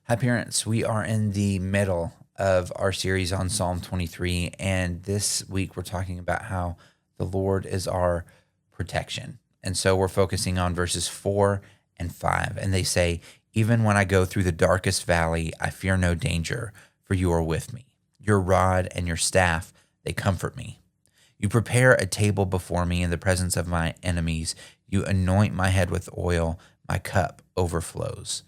Hi, parents. We are in the middle of our series on Psalm 23. And this week we're talking about how the Lord is our protection. And so we're focusing on verses 4 and 5. And they say, "Even when I go through the darkest valley, I fear no danger, for you are with me. Your rod and your staff, they comfort me. You prepare a table before me in the presence of my enemies. You anoint my head with oil. My cup overflows."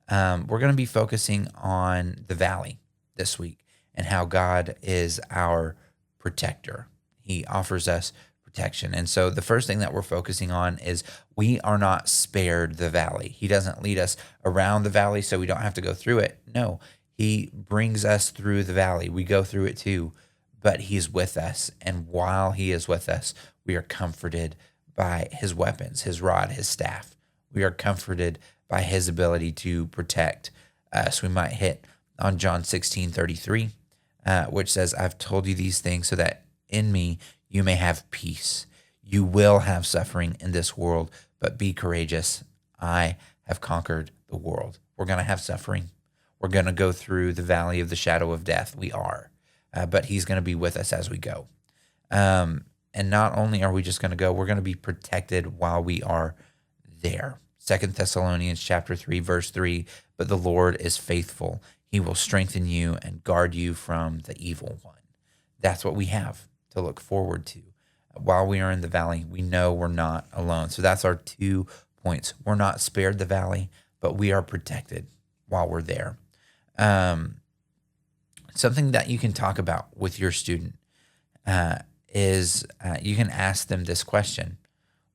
We're going to be focusing on the valley this week and how God is our protector. He offers us protection. And so the first thing that we're focusing on is we are not spared the valley. He doesn't lead us around the valley so we don't have to go through it. No, He brings us through the valley. We go through it too, but He's with us. And while He is with us, we are comforted by His weapons, His rod, His staff. We are comforted by His ability to protect us. We might hit on John 16:33, which says, "I've told you these things so that in me you may have peace. You will have suffering in this world, but be courageous. I have conquered the world." We're going to have suffering. We're going to go through the valley of the shadow of death. We are. But He's going to be with us as we go. And not only are we just going to go, we're going to be protected while we are there. 2 Thessalonians chapter 3, verse 3, "But the Lord is faithful. He will strengthen you and guard you from the evil one." That's what we have to look forward to. While we are in the valley, we know we're not alone. So that's our 2 points. We're not spared the valley, but we are protected while we're there. Something that you can talk about with your student is you can ask them this question: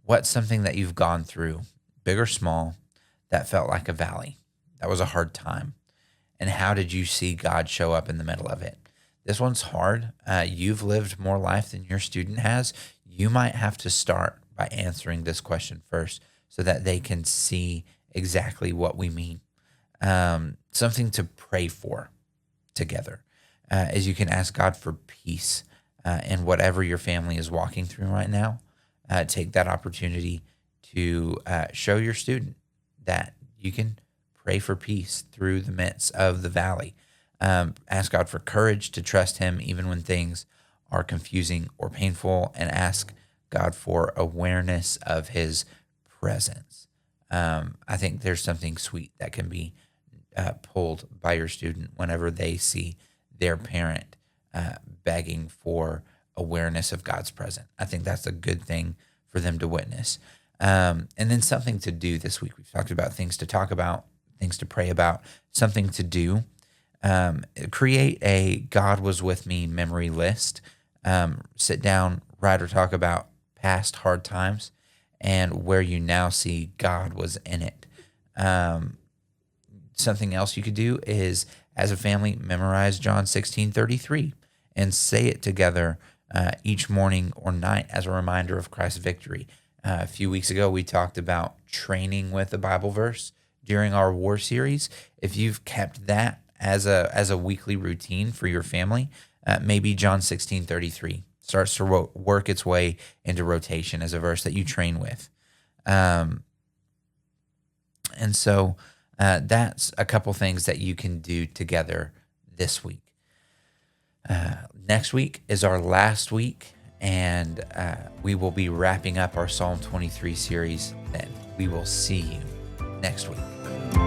what's something that you've gone through, big or small, that felt like a valley? That was a hard time. And how did you see God show up in the middle of it? This one's hard. You've lived more life than your student has. You might have to start by answering this question first so that they can see exactly what we mean. Something to pray for together is you can ask God for peace in whatever your family is walking through right now. Take that opportunity to show your student that you can pray for peace through the midst of the valley. Ask God for courage to trust Him even when things are confusing or painful, and ask God for awareness of His presence. I think there's something sweet that can be pulled by your student whenever they see their parent begging for awareness of God's presence. I think that's a good thing for them to witness. And then something to do this week. We've talked about things to talk about, things to pray about, something to do. Create a "God was with me" memory list. Sit down, write or talk about past hard times and where you now see God was in it. Something else you could do is, as a family, memorize John 16:33 and say it together each morning or night as a reminder of Christ's victory. A few weeks ago, we talked about training with a Bible verse during our war series. If you've kept that as a weekly routine for your family, maybe John 16:33 starts to work its way into rotation as a verse that you train with. And so that's a couple things that you can do together this week. Next week is our last week, and we will be wrapping up our Psalm 23 series then. We will see you next week.